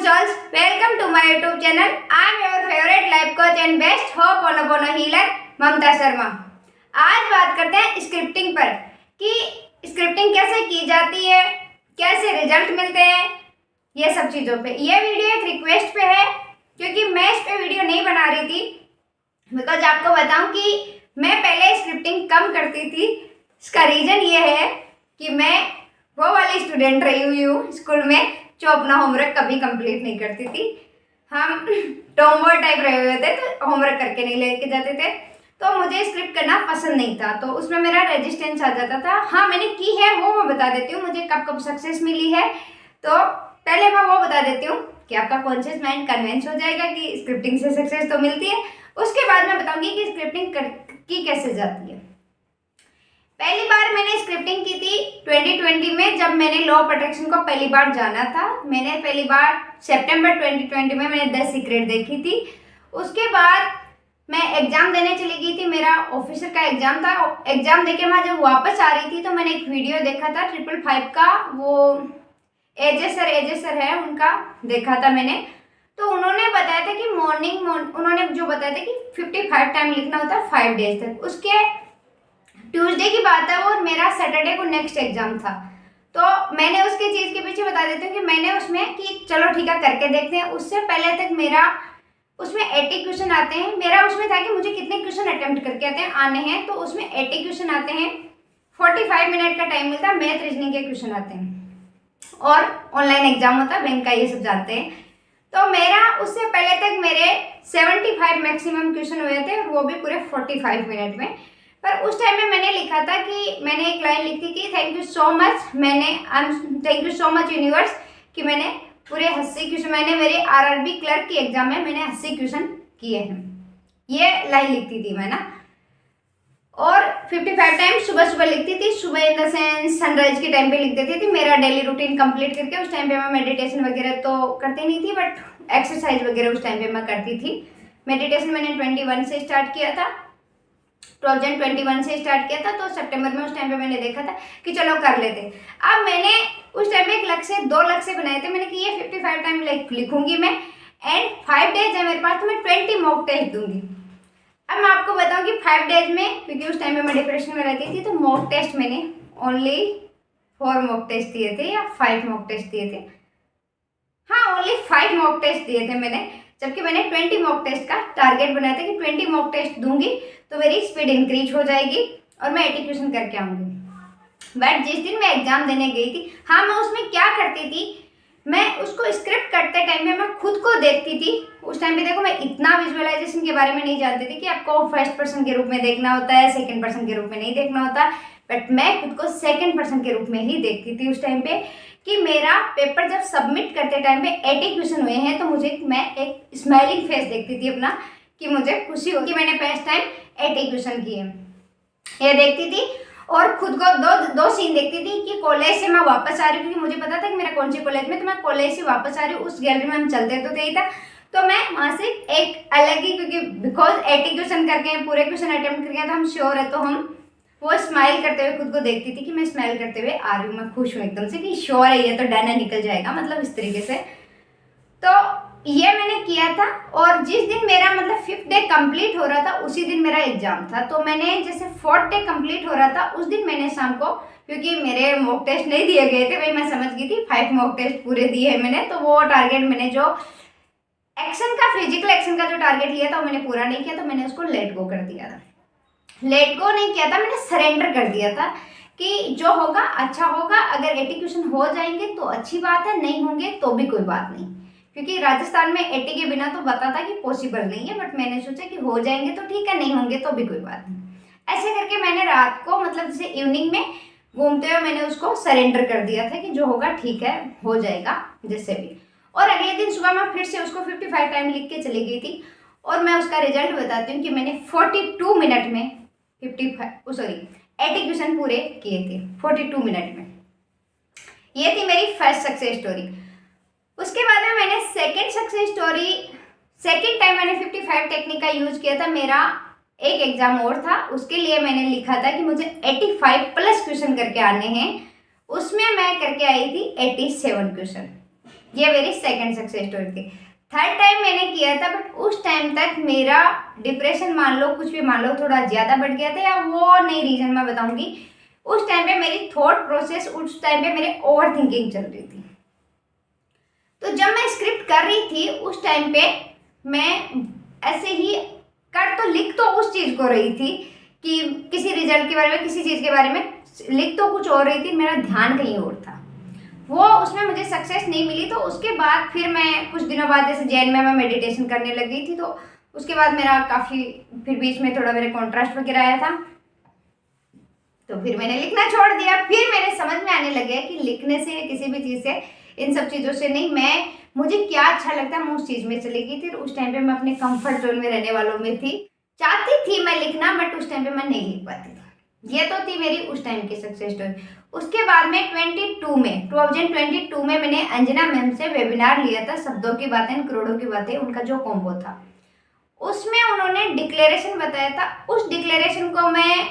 souls, welcome to my YouTube channel. I am your favorite life coach and best hope on healer Mamta Sharma. आज बात करते हैं scripting पर कि स्क्रिप्टिंग कैसे की जाती है, कैसे रिजल्ट मिलते हैं, ये सब चीज़ों पे। ये वीडियो एक रिक्वेस्ट पे है क्योंकि मैं इस पे वीडियो नहीं बना रही थी। बिकॉज आपको बताऊं कि मैं पहले स्क्रिप्टिंग कम करती थी। इसका रीज़न ये है कि मैं वो वाली स्टूडेंट रही हुई हूँ स्कूल में जो अपना होमवर्क कभी कंप्लीट नहीं करती थी। हम टॉमबॉय टाइप रहे हुए थे तो होमवर्क करके नहीं लेके जाते थे, तो मुझे स्क्रिप्ट करना पसंद नहीं था, तो उसमें मेरा रेजिस्टेंस आ जाता था। हाँ, मैंने की है वो मैं बता देती हूँ, मुझे कब कब सक्सेस मिली है। तो पहले मैं वो बता देती हूँ कि आपका कॉन्शियस माइंड कन्विंस हो जाएगा कि स्क्रिप्टिंग से सक्सेस तो मिलती है। उसके बाद मैं बताऊँगी कि स्क्रिप्टिंग की कैसे जाती है। पहली बार मैंने स्क्रिप्टिंग की थी 2020 में, जब मैंने लॉ ऑफ अट्रैक्शन को पहली बार जाना था। मैंने पहली बार सितंबर 2020 में मैंने द सीक्रेट देखी थी। उसके बाद मैं एग्ज़ाम देने चली गई थी, मेरा ऑफिसर का एग्ज़ाम था। एग्ज़ाम देके मैं जब वापस आ रही थी तो मैंने एक वीडियो देखा था 555 का, वो एजे सर है उनका देखा था मैंने। तो उन्होंने बताया था कि उन्होंने जो बताया था कि 55 टाइम लिखना होता है 5 डेज तक। उसके ट्यूसडे की बात है वो, और मेरा सैटरडे को नेक्स्ट एग्जाम था। तो मैंने उसके चीज़ के पीछे बता देती हूँ कि मैंने उसमें कि चलो ठीक है करके देखते हैं। उससे पहले तक मेरा उसमें 80 क्वेश्चन आते हैं। मेरा उसमें था कि मुझे कितने क्वेश्चन अटेम्प्ट करके आने हैं, तो उसमें 80 क्वेश्चन आते हैं। 45 मिनट का टाइम मिलता है, मैथ रीजनिंग के क्वेश्चन आते हैं और ऑनलाइन एग्जाम होता है बैंक का, ये सब जानते हैं। तो मेरा उससे पहले तक मेरे 75 मैक्सिमम क्वेश्चन हुए थे, और वो भी पूरे 45 मिनट में। पर उस टाइम में मैंने लिखा था कि मैंने एक लाइन लिखी कि thank you so much, thank you so much universe, कि मैंने पूरे 80 क्वेश्चन, मैंने मेरे आरआरबी क्लर्क की एग्जाम में मैंने 80 क्वेश्चन किए हैं। ये लाइन लिखती थी मैं ना। और 55 टाइम सुबह सुबह लिखती थी। सुबह इन द सेंस सनराइज के टाइम पे लिख देती थी मेरा डेली रूटीन कंप्लीट करके। उस टाइम पे मैं मेडिटेशन वगैरह तो करती नहीं थी, बट एक्सरसाइज वगैरह उस टाइम पे मैं करती थी। मेडिटेशन मैंने 21 से स्टार्ट किया था, 2021 से स्टार्ट किया था। तो सितंबर में उस टाइम पे मैंने देखा था कि चलो कर लेते। अब मैंने उस टाइम में 1 लक्ष्य 2 लक्ष्य बनाए थे मैंने कि ये 55 टाइम लिखूंगी मैं, एंड 5 डेज है मेरे पास, तो मैं 20 मॉक टेस्ट दूंगी। अब मैं आपको बताऊं कि 5 डेज में, क्योंकि उस टाइम में मैं डिप्रेशन में रहती थी, तो मॉक टेस्ट मैंने ओनली 4 मॉक टेस्ट दिए थे या 5 मॉक टेस्ट दिए थे। हाँ, ओनली 5 मॉक टेस्ट दिए थे मैंने, जबकि मैंने 20 मॉक टेस्ट का टारगेट बनाया था कि 20 मॉक टेस्ट दूंगी तो मेरी स्पीड इंक्रीज हो जाएगी और मैं 80 क्वेश्चन करके आऊँगी। बट जिस दिन मैं एग्जाम देने गई थी, हाँ, मैं उसमें क्या करती थी, मैं उसको स्क्रिप्ट करते टाइम में मैं खुद को देखती थी। उस टाइम पे देखो मैं इतना विजुअलाइजेशन के बारे में नहीं जानती थी कि आपको फर्स्ट पर्सन के रूप में देखना होता है, सेकंड पर्सन के रूप में नहीं देखना होता। बट मैं खुद को सेकंड पर्सन के रूप में ही देखती थी उस टाइम पे, कि मेरा पेपर जब सबमिट करते टाइम पे 80 क्वेश्चन हुए हैं, तो मैं एक स्माइलिंग फेस देखती थी अपना, कि मुझे खुशी हो कि मैंने फर्स्ट टाइम 80 क्वेश्चन किए, ये देखती थी। और खुद को दो सीन देखती थी कि कॉलेज से मैं वापस आ रही हूँ, क्योंकि मुझे पता था कि मेरा कौन सी कॉलेज में, तो मैं कॉलेज से वापस आ रही हूँ। उस गैलरी में हम चलते तो ही था, तो मैं वहाँ से एक अलग ही, क्योंकि बिकॉज 80 क्वेश्चन करके पूरे क्वेश्चन अटेम्प्ट करके तो हम श्योर है, तो हम वो स्माइल करते हुए खुद को देखती थी कि मैं स्माइल करते हुए आ रही हूँ, मैं खुश हूँ एकदम से कि श्योर है ये तो डन है, निकल जाएगा, मतलब इस तरीके से। तो ये मैंने किया था। और जिस दिन मेरा मतलब 5th डे कंप्लीट हो रहा था, उसी दिन मेरा एग्जाम था। तो मैंने जैसे 4th डे कंप्लीट हो रहा था, उस दिन मैंने शाम को, क्योंकि मेरे मॉक टेस्ट नहीं दिए गए थे भाई, मैं समझ गई थी 5 मॉक टेस्ट पूरे दिए हैं मैंने, तो वो टारगेट मैंने जो एक्शन का, फिजिकल एक्शन का जो टारगेट लिया था वो मैंने पूरा नहीं किया, तो मैंने उसको लेट गो कर दिया था। लेट गो नहीं किया था, मैंने सरेंडर कर दिया था कि जो होगा अच्छा होगा। अगर 80 क्वेश्चन हो जाएंगे तो अच्छी बात है, नहीं होंगे तो भी कोई बात नहीं, क्योंकि राजस्थान में 80 के बिना तो पता था कि पॉसिबल नहीं है। बट मैंने सोचा कि हो जाएंगे तो ठीक है, नहीं होंगे तो भी कोई बात नहीं। ऐसे करके मैंने रात को, मतलब जैसे इवनिंग में घूमते हुए, मैंने उसको सरेंडर कर दिया था कि जो होगा ठीक है, हो जाएगा जैसे भी। और अगले दिन सुबह मैं फिर से उसको 55 टाइम लिख के चली गई थी, और मैं उसका रिजल्ट बताती हूँ कि मैंने 42 मिनट में 80 क्वेश्चन पूरे किए थे 42 मिनट में। ये थी मेरी फर्स्ट सक्सेस स्टोरी। उसके बाद में मैंने सेकेंड टाइम मैंने 55 टेक्निक का यूज किया था। मेरा एक एग्जाम और था, उसके लिए मैंने लिखा था कि मुझे 85 प्लस क्वेश्चन करके आने हैं। उसमें मैं करके आई थी 87 क्वेश्चन। ये मेरी सेकंड सक्सेस स्टोरी थी। थर्ड टाइम मैंने किया था, बट उस टाइम तक मेरा डिप्रेशन मान लो, कुछ भी मान लो, थोड़ा ज़्यादा बढ़ गया था, या वो नहीं रीज़न मैं बताऊंगी। उस टाइम पे मेरी थॉट प्रोसेस, उस टाइम पे मेरे ओवर थिंकिंग चल रही थी। तो जब मैं स्क्रिप्ट कर रही थी उस टाइम पे मैं ऐसे ही लिख तो उस चीज़ को रही थी कि किसी रिजल्ट के बारे में, किसी चीज़ के बारे में लिख तो कुछ और रही थी, मेरा ध्यान कहीं और था। वो उसमें मुझे सक्सेस नहीं मिली। तो उसके बाद फिर मैं कुछ दिनों बाद जैसे जैन में मैं मेडिटेशन करने लग गई थी, तो उसके बाद मेरा काफ़ी फिर बीच में थोड़ा मेरे कॉन्ट्रास्ट वगैरह आया था, तो फिर मैंने लिखना छोड़ दिया। फिर मेरे समझ में आने लगे कि लिखने से, किसी भी चीज़ से, इन सब चीज़ों से नहीं, मुझे क्या अच्छा लगता है मैं उस चीज़ में चली गई थी। उस टाइम पे मैं अपने कंफर्ट जोन में रहने वालों में थी। चाहती थी मैं लिखना, बट उस टाइम पे मैं नहीं लिख पाती थी। ये तो थी मेरी उस टाइम की सक्सेस स्टोरी। उसके बाद में 2022 में मैंने अंजना मैम से वेबिनार लिया था, शब्दों की बातें करोड़ों की बातें, उनका जो कॉम्बो था। उसमें उन्होंने डिक्लेरेशन बताया था। उस डिक्लेरेशन को मैं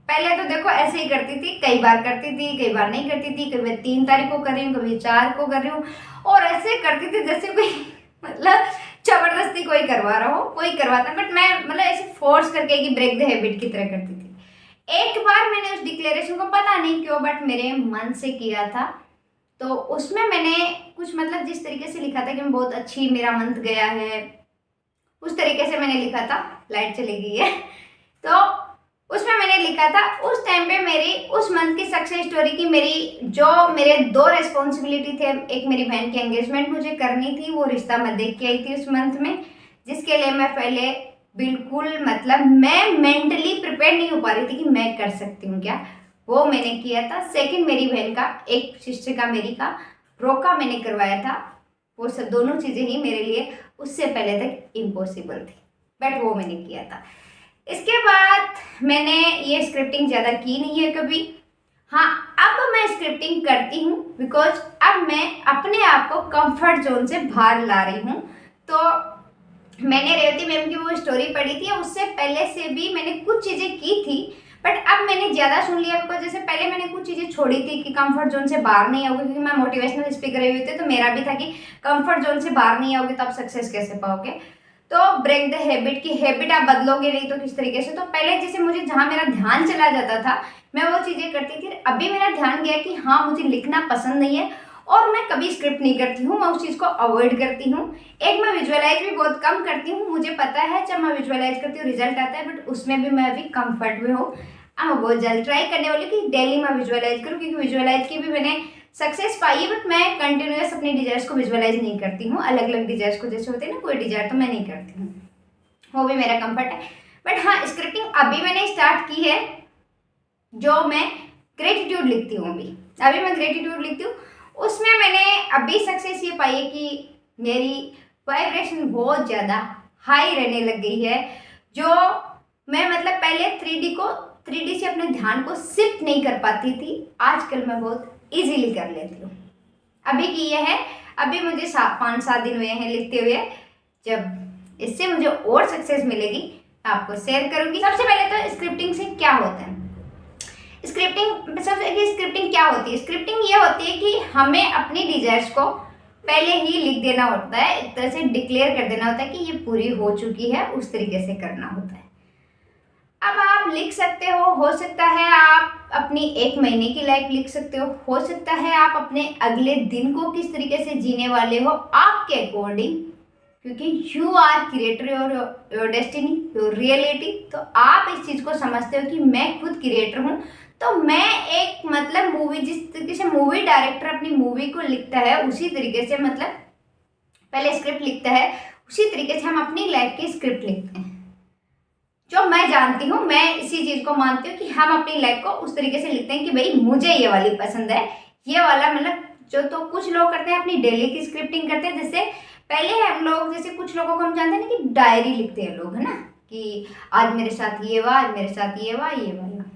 पहले तो देखो ऐसे ही करती थी, कई बार करती थी, कई बार नहीं करती थी, कभी 3 तारीख को कर रही हूँ, कभी 4 को कर रही हूँ, और ऐसे करती थी जैसे कोई मतलब जबरदस्ती कोई करवा रहा हो, कोई करवाता, बट मैं मतलब ऐसे फोर्स करके कि ब्रेक द हैबिट की तरह करती थी। एक बार मैंने उस डिक्लेरेशन को पता नहीं क्यों बट मेरे मन से किया था। तो उसमें मैंने कुछ मतलब जिस तरीके से लिखा था कि मैं बहुत अच्छी, मेरा मंथ गया है, उस तरीके से मैंने लिखा था। लाइट चली गई है। तो उसमें मैंने लिखा था उस टाइम पे मेरी उस मंथ की सक्सेस स्टोरी की, मेरे 2 रिस्पॉन्सिबिलिटी थे। एक मेरी बहन की एंगेजमेंट मुझे करनी थी, वो रिश्ता मैं देख के आई थी उस मंथ में, जिसके लिए मैं पहले बिल्कुल मतलब मैं मेंटली प्रिपेयर नहीं हो पा रही थी कि मैं कर सकती हूँ क्या, वो मैंने किया था। सेकंड मेरी बहन का, एक सिस्टर का मेरी का रोका मैंने करवाया था। वो सब दोनों चीज़ें ही मेरे लिए उससे पहले तक इम्पॉसिबल थी, बट वो मैंने किया था। इसके बाद मैंने ये स्क्रिप्टिंग ज़्यादा की नहीं है कभी। हाँ, अब मैं स्क्रिप्टिंग करती हूँ बिकॉज अब मैं अपने आप को कंफर्ट जोन से बाहर ला रही हूँ। तो मैंने रेवती मैम की वो स्टोरी पढ़ी थी, उससे पहले से भी मैंने कुछ चीज़ें की थी, बट अब मैंने ज़्यादा सुन लिया बिकॉज जैसे पहले मैंने कुछ चीज़ें छोड़ी थी कि कंफर्ट जोन से बाहर नहीं आओगे, क्योंकि मैं मोटिवेशनल स्पीकर हुई थी, तो मेरा भी था कि कंफर्ट जोन से बाहर नहीं आओगे तो आप सक्सेस कैसे पाओगे। तो ब्रेक द हैबिट की हैबिट आप बदलोगे नहीं तो किस तरीके से। तो पहले जैसे मुझे जहाँ मेरा ध्यान चला जाता था मैं वो चीज़ें करती थी। अभी मेरा ध्यान गया कि हाँ मुझे लिखना पसंद नहीं है और मैं कभी स्क्रिप्ट नहीं करती हूँ, मैं उस चीज़ को अवॉइड करती हूँ। एक मैं विजुअलाइज भी बहुत कम करती हूँ। मुझे पता है जब मैं विजुअलाइज करती हूँ रिजल्ट आता है, बट उसमें भी मैं अभी कंफर्ट में हूँ। मैं बहुत जल्द ट्राई करने वाली कि डेली मैं विजुअलाइज करूँ, क्योंकि विजुअलाइज की भी मैंने सक्सेस पाई है, बट मैं कंटिन्यूअस अपनी डिजायर्स को विजुअलाइज नहीं करती हूँ। अलग अलग डिजायर्स को जैसे होते हैं ना, कोई डिजायर तो मैं नहीं करती हूँ, वो भी मेरा कंफर्ट है। बट हाँ, स्क्रिप्टिंग अभी मैंने स्टार्ट की है, जो मैं ग्रेटिट्यूड लिखती हूँ। अभी मैं ग्रेटिट्यूड लिखती हूँ। उसमें मैंने अभी सक्सेस ये पाई है कि मेरी वाइब्रेशन बहुत ज़्यादा हाई रहने लग गई है। जो मैं मतलब पहले 3D से अपने ध्यान को शिफ्ट नहीं कर पाती थी, आजकल मैं बहुत इजीली कर लेती हूँ। अभी की ये है, अभी मुझे 5-7 दिन हुए हैं लिखते हुए। जब इससे मुझे और सक्सेस मिलेगी आपको शेयर करूँगी। सबसे पहले तो स्क्रिप्टिंग से क्या होता है, स्क्रिप्टिंग क्या होती है। स्क्रिप्टिंग ये होती है कि हमें अपनी डिजायर्स को पहले ही लिख देना होता है, एक तरह से डिक्लेयर कर देना होता है कि ये पूरी हो चुकी है, उस तरीके से करना होता है। अब आप लिख सकते हो सकता है आप अपनी 1 महीने की लाइफ लिख सकते हो सकता है आप अपने अगले दिन को किस तरीके से जीने वाले हो आपके अकॉर्डिंग, क्योंकि you are creator your destiny, your reality. तो आप इस चीज़ को समझते हो कि मैं खुद क्रिएटर हूँ। तो मैं एक मतलब मूवी, जिस तरीके से मूवी डायरेक्टर अपनी मूवी को लिखता है उसी तरीके से, मतलब पहले स्क्रिप्ट लिखता है, उसी तरीके से हम अपनी लाइफ की स्क्रिप्ट लिखते हैं। जो मैं जानती हूँ, मैं इसी चीज़ को मानती हूँ कि हम अपनी लाइफ को उस तरीके से लिखते हैं कि भाई मुझे ये वाली पसंद है, ये वाला मतलब जो। तो कुछ लोग करते हैं अपनी डेली की स्क्रिप्टिंग करते हैं, जैसे पहले हम लोग, जैसे कुछ लोगों को हम जानते हैं ना कि डायरी लिखते हैं लोग, है ना, कि आज मेरे साथ ये हुआ, आज मेरे साथ ये हुआ, ये वाला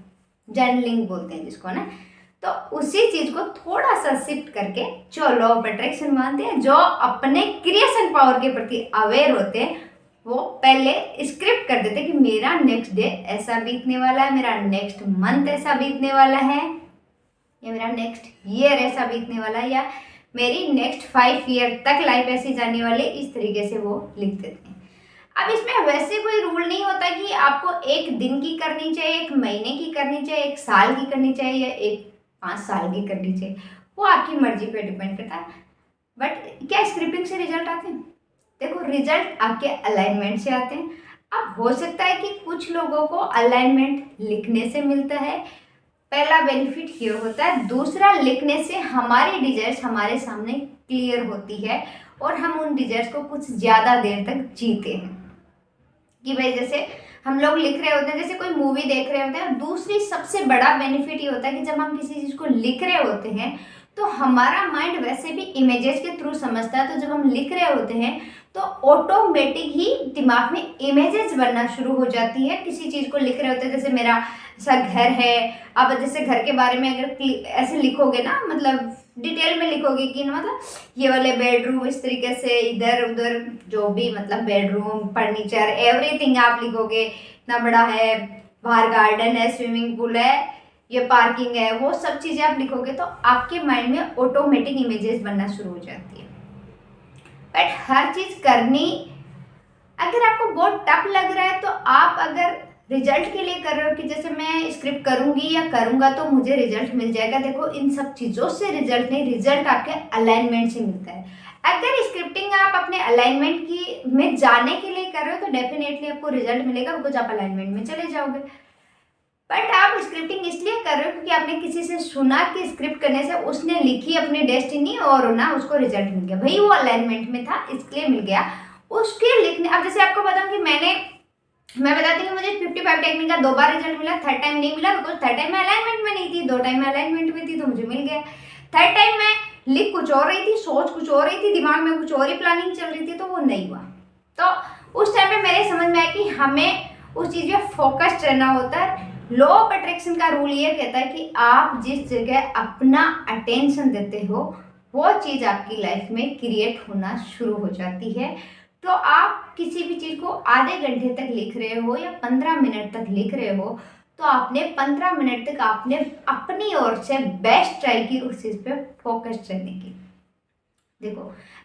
जर्नलिंग बोलते हैं जिसको ना। तो उसी चीज़ को थोड़ा सा शिफ्ट करके, जो लॉ ऑफ अट्रैक्शन मानते हैं, जो अपने क्रिएशन पावर के प्रति अवेयर होते हैं, वो पहले स्क्रिप्ट कर देते कि मेरा नेक्स्ट डे ऐसा बीतने वाला है, मेरा नेक्स्ट मंथ ऐसा बीतने वाला है, या मेरा नेक्स्ट ईयर ऐसा बीतने वाला है, या मेरी नेक्स्ट 5 ईयर तक लाइफ ऐसी जाने वाली, इस तरीके से वो लिख देते हैं। अब इसमें वैसे कोई रूल नहीं होता कि आपको एक दिन की करनी चाहिए, एक महीने की करनी चाहिए, एक साल की करनी चाहिए या एक 5 साल की करनी चाहिए, वो आपकी मर्जी पे डिपेंड करता है। बट क्या स्क्रिप्टिंग से रिजल्ट आते हैं? देखो, रिजल्ट आपके अलाइनमेंट से आते हैं। अब हो सकता है कि कुछ लोगों को अलाइनमेंट लिखने से मिलता है, पहला बेनिफिट ये होता है। दूसरा, लिखने से हमारी डिजायर्स हमारे सामने क्लियर होती है और हम उन डिजायर्स को कुछ ज़्यादा देर तक जीते हैं। कि भाई जैसे हम लोग लिख रहे होते हैं, जैसे कोई मूवी देख रहे होते हैं। और दूसरी सबसे बड़ा बेनिफिट ये होता है कि जब हम किसी चीज़ को लिख रहे होते हैं तो हमारा माइंड वैसे भी इमेजेस के थ्रू समझता है, तो जब हम लिख रहे होते हैं तो ऑटोमेटिक ही दिमाग में इमेजेस बनना शुरू हो जाती है। किसी चीज़ को लिख रहे होते हैं, जैसे मेरा ऐसा घर है, अब जैसे घर के बारे में अगर ऐसे लिखोगे ना, मतलब डिटेल में लिखोगे कि मतलब ये वाले बेडरूम इस तरीके से, इधर उधर जो भी मतलब बेडरूम, फर्नीचर, एवरीथिंग आप लिखोगे, इतना बड़ा है, बाहर गार्डन है, स्विमिंग पूल है, ये पार्किंग है, वो सब चीज़ें आप लिखोगे तो आपके माइंड में ऑटोमेटिक इमेजेस बनना शुरू हो जाती है। बट हर चीज़ करनी, अगर आपको बहुत टफ लग रहा है तो आप अगर रिजल्ट के लिए कर रहे हो कि जैसे मैं स्क्रिप्ट करूंगी या करूंगा तो मुझे रिजल्ट मिल जाएगा, देखो इन सब चीज़ों से रिजल्ट नहीं, रिजल्ट आपके अलाइनमेंट से मिलता है। अगर स्क्रिप्टिंग आप अपने अलाइनमेंट की में जाने के लिए कर रहे हो तो डेफिनेटली आपको रिजल्ट मिलेगा, बिकॉज आप अलाइनमेंट में चले जाओगे। बट आप स्क्रिप्टिंग इसलिए कर रहे हो क्योंकि आपने किसी से सुना कि स्क्रिप्ट करने से उसने लिखी अपनी डेस्टिनी और ना उसको रिजल्ट मिल गया, भाई वो अलाइनमेंट में था इसलिए मिल गया उसके लिखने। अब जैसे आपको बताऊं कि मैं बताती हूँ मुझे 55 टेक्निक का 2 बार रिजल्ट मिला, थर्ड टाइम नहीं मिला, बिकॉज थर्ड टाइम में अलाइनमेंट में नहीं थी, 2 टाइम में अलाइनमेंट में थी तो मुझे मिल गया। थर्ड टाइम में लिख कुछ और रही थी, सोच कुछ और रही थी, दिमाग में कुछ और ही प्लानिंग चल रही थी तो वो नहीं हुआ। तो उस टाइम पे मेरे समझ में आया कि हमें उस चीज़ पे फोकस्ड रहना होता है। लॉ ऑफ अट्रैक्शन का रूल ये कहता है कि आप जिस जगह अपना अटेंशन देते हो वो चीज़ आपकी लाइफ में क्रिएट होना शुरू हो जाती है। तो आप किसी भी चीज़ को आधे घंटे तक लिख रहे हो या 15 मिनट तक लिख रहे हो तो आपने 15 मिनट तक आपने अपनी ओर से बेस्ट ट्राई की उस चीज़ पे फोकस्ड रहने की। देखो,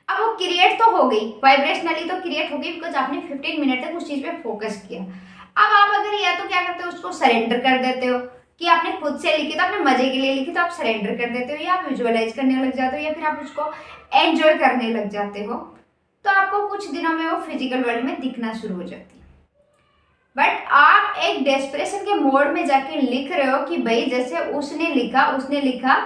अब वो क्रिएट तो हो गई, वाइब्रेशनली तो क्रिएट हो गई, बिकॉज आपने 15 मिनट तक उस चीज़ पे फोकस किया। अब आप अगर या तो क्या करते हो, उसको सरेंडर कर देते हो कि आपने खुद से लिखी तो आपने मजे के लिए लिखी तो आप सरेंडर कर देते हो, या आप विजुअलाइज करने लग जाते हो, या फिर आप उसको एंजॉय करने लग जाते हो, तो आपको कुछ दिनों में वो फिजिकल वर्ल्ड में दिखना शुरू हो जाती है। बट आप एक डेस्परेशन के मोड में जाके लिख रहे हो कि भाई जैसे उसने लिखा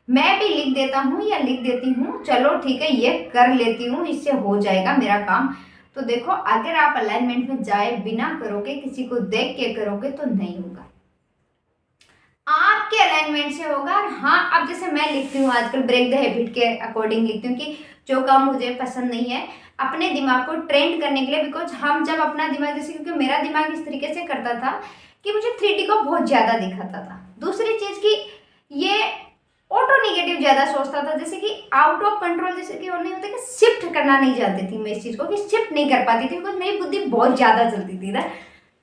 मैं भी लिख देता हूँ या लिख देती हूँ, चलो ठीक है ये कर लेती हूँ, इससे हो जाएगा मेरा काम। तो देखो, अगर आप अलाइनमेंट में जाए बिना करोगे, किसी को देख के करोगे तो नहीं होगा, आपके अलाइनमेंट से होगा। और हाँ, अब जैसे मैं लिखती हूँ आजकल ब्रेक द हैबिट के अकॉर्डिंग लिखती हूँ कि जो काम मुझे पसंद नहीं है अपने दिमाग को ट्रेंड करने के लिए, बिकॉज हम जब अपना दिमाग, जैसे क्योंकि मेरा दिमाग इस तरीके से करता था कि मुझे 3D को बहुत ज़्यादा दिखाता था। दूसरी चीज़ की ये ऑटो निगेटिव ज़्यादा सोचता था, जैसे कि आउट ऑफ कंट्रोल, जैसे कि वो नहीं होता कि शिफ्ट करना नहीं जानती थी मैं इस चीज़ को, कि शिफ्ट नहीं कर पाती थी बिकॉज मेरी बुद्धि बहुत ज़्यादा चलती थी ना।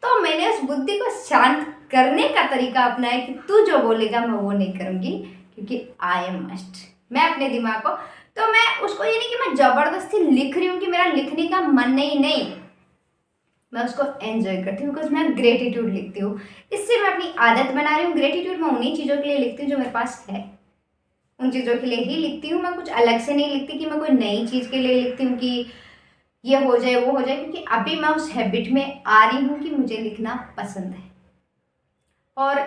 तो मैंने उस बुद्धि को शांत करने का तरीका अपनाया कि तू जो बोलेगा मैं वो नहीं करूँगी, क्योंकि आई एम मस्ट, मैं अपने दिमाग को, तो मैं उसको ये नहीं कि मैं ज़बरदस्ती लिख रही हूँ कि मेरा लिखने का मन नहीं, मैं उसको एंजॉय करती हूँ, बिकॉज मैं ग्रेटिट्यूड लिखती हूँ। इससे मैं अपनी आदत बना रही हूँ। ग्रेटिट्यूड मैं उन्हीं चीज़ों के लिए लिखती हूँ जो मेरे पास है, उन चीज़ों के लिए ही लिखती हूँ। मैं कुछ अलग से नहीं लिखती कि मैं कोई नई चीज़ के लिए लिखती हूँ कि ये हो जाए वो हो जाए, क्योंकि अभी मैं उस हैबिट में आ रही हूँ कि मुझे लिखना पसंद है और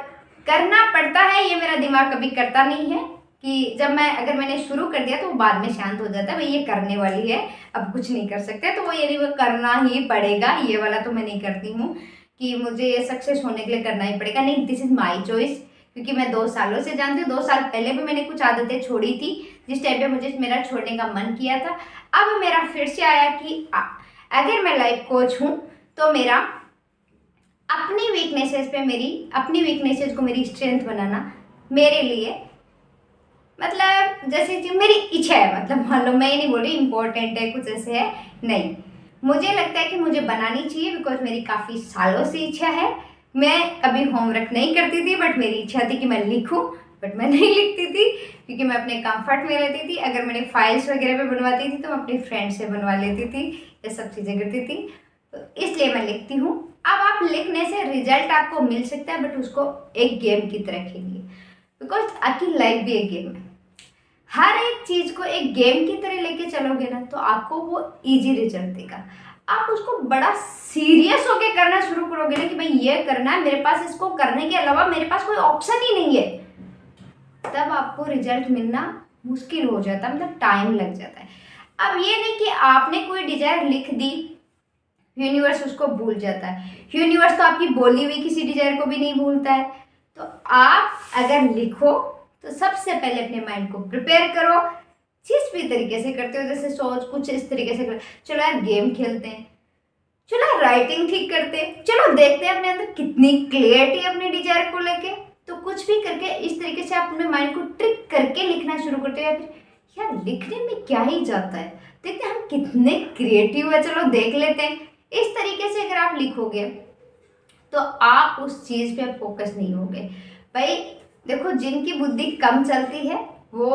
करना पड़ता है। ये मेरा दिमाग कभी करता नहीं है कि जब अगर मैंने शुरू कर दिया तो वो बाद में शांत हो जाता है, भाई ये करने वाली है अब कुछ नहीं कर सकते, तो वो ये नहीं, वो करना ही पड़ेगा, ये वाला तो मैं नहीं करती हूँ कि मुझे ये सक्सेस होने के लिए करना ही पड़ेगा। नहीं, दिस इज माई चॉइस, क्योंकि मैं 2 सालों से जानती हूँ। 2 साल पहले भी मैंने कुछ आदतें छोड़ी थी जिस टाइम पे मुझे मेरा छोड़ने का मन किया था। अब मेरा फिर से आया कि अगर मैं लाइफ कोच हूँ तो मेरा अपनी वीकनेसेस पे अपनी वीकनेसेस को मेरी स्ट्रेंथ बनाना मेरे लिए, मतलब जैसे कि मेरी इच्छा है, मतलब मान लो मैं ये नहीं बोल रही इम्पोर्टेंट है कुछ ऐसे है, नहीं, मुझे लगता है कि मुझे बनानी चाहिए, बिकॉज मेरी काफ़ी सालों से इच्छा है। मैं कभी होमवर्क नहीं करती थी, बट मेरी इच्छा थी कि मैं लिखूं, बट मैं नहीं लिखती थी क्योंकि मैं अपने कंफर्ट में रहती थी। अगर मैंने फाइल्स वगैरह पे बनवाती थी तो मैं अपनी फ्रेंड से बनवा लेती थी, ये सब चीज़ें करती थी, तो इसलिए मैं लिखती हूँ। अब आप लिखने से रिजल्ट आपको मिल सकता है, बट उसको एक गेम की तरह खेलिए, बिकॉज आपकी लाइफ भी एक गेम है। हर एक चीज़ को एक गेम की तरह लेके चलोगे ना तो आपको वो इजी रिजल्ट देगा। आप उसको बड़ा सीरियस होके करना शुरू करोगे ना कि भाई ये करना है, मेरे पास इसको करने के अलावा मेरे पास कोई ऑप्शन ही नहीं है, तब आपको रिजल्ट मिलना मुश्किल हो जाता है, मतलब टाइम लग जाता है। अब ये नहीं कि आपने कोई डिजायर लिख दी, यूनिवर्स उसको भूल जाता है। यूनिवर्स तो आपकी बोली हुई किसी डिजायर को भी नहीं भूलता है। तो आप अगर लिखो तो सबसे पहले अपने माइंड को प्रिपेयर करो, जिस भी तरीके से करते हो, जैसे सोच कुछ इस तरीके से करो, चलो यार गेम खेलते हैं, चलो राइटिंग ठीक करते हैं, चलो देखते हैं अपने अंदर कितनी क्लियरिटी है अपने डिजायर को लेके। तो कुछ भी करके इस तरीके से आप अपने माइंड को ट्रिक करके लिखना शुरू करते हो, या फिर यार लिखने में क्या ही जाता है, देखते हैं हम कितने क्रिएटिव है, चलो देख लेते हैं। इस तरीके से अगर आप लिखोगे तो आप उस चीज़ पे फोकस नहीं होगे। भाई देखो, जिनकी बुद्धि कम चलती है वो,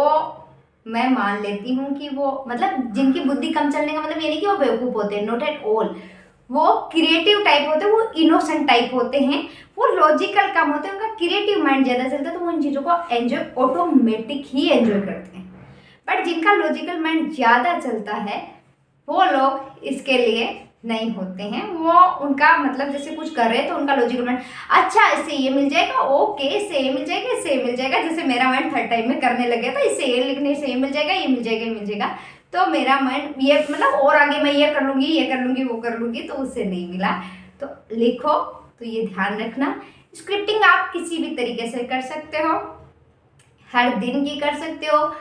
मैं मान लेती हूँ कि वो, मतलब जिनकी बुद्धि कम चलने का मतलब ये नहीं कि वो बेवकूफ़ होते हैं, नॉट एट ऑल। वो क्रिएटिव टाइप होते हैं, वो इनोसेंट टाइप होते हैं, वो लॉजिकल कम होते हैं, उनका क्रिएटिव माइंड ज़्यादा चलता है, तो वो इन चीज़ों को एंजॉय ऑटोमेटिक ही एंजॉय करते हैं। बट जिनका लॉजिकल माइंड ज़्यादा चलता है वो लोग इसके लिए नहीं होते हैं। वो उनका मतलब जैसे कुछ कर रहे हैं तो उनका लॉजिकल माइंड, अच्छा इससे ये मिल जाएगा, ओके इससे ये मिल जाएगा, इससे ये मिल जाएगा। जैसे मेरा माइंड थर्ड टाइम में करने लगे था, इससे ये लिखने से ये मिल जाएगा, ये मिल जाएगा, ये मिल जाएगा, तो मेरा माइंड ये मतलब और आगे मैं ये कर लूँगी, ये कर लूँगी, वो कर लूँगी, तो उससे नहीं मिला। तो लिखो तो ये ध्यान रखना, स्क्रिप्टिंग आप किसी भी तरीके से कर सकते हो, हर दिन की कर सकते हो,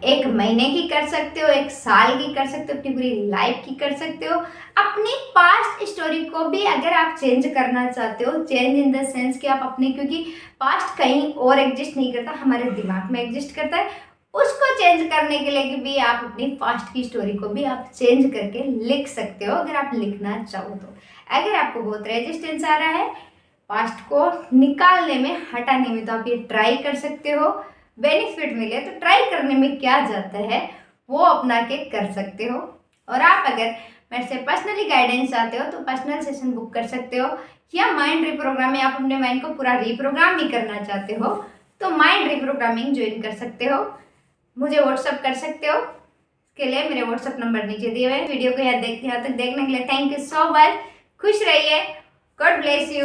एक महीने की कर सकते हो, एक साल की कर सकते हो, अपनी पूरी लाइफ की कर सकते हो। अपनी पास्ट स्टोरी को भी अगर आप चेंज करना चाहते हो, चेंज इन द सेंस कि आप अपने, क्योंकि पास्ट कहीं और एग्जिस्ट नहीं करता, हमारे दिमाग में एग्जिस्ट करता है, उसको चेंज करने के लिए भी आप अपनी पास्ट की स्टोरी को भी आप चेंज करके लिख सकते हो, अगर आप लिखना चाहो तो। अगर आपको बहुत रेजिस्टेंस आ रहा है पास्ट को निकालने में, हटाने में, तो आप ये ट्राई कर सकते हो। बेनिफिट मिले तो ट्राई करने में क्या जाता है, वो अपना के कर सकते हो। और आप अगर मेरे से पर्सनली गाइडेंस चाहते हो तो पर्सनल सेशन बुक कर सकते हो, या माइंड रिप्रोग्रामिंग, आप अपने माइंड को पूरा रिप्रोग्राम भी करना चाहते हो तो माइंड रिप्रोग्रामिंग ज्वाइन कर सकते हो, मुझे व्हाट्सअप कर सकते हो। इसके लिए मेरे व्हाट्सअप नंबर नीचे दिए हुए हैं। वीडियो को यहाँ तक देखने के लिए थैंक यू सो मच। खुश रहिए, गॉड ब्लेस यू।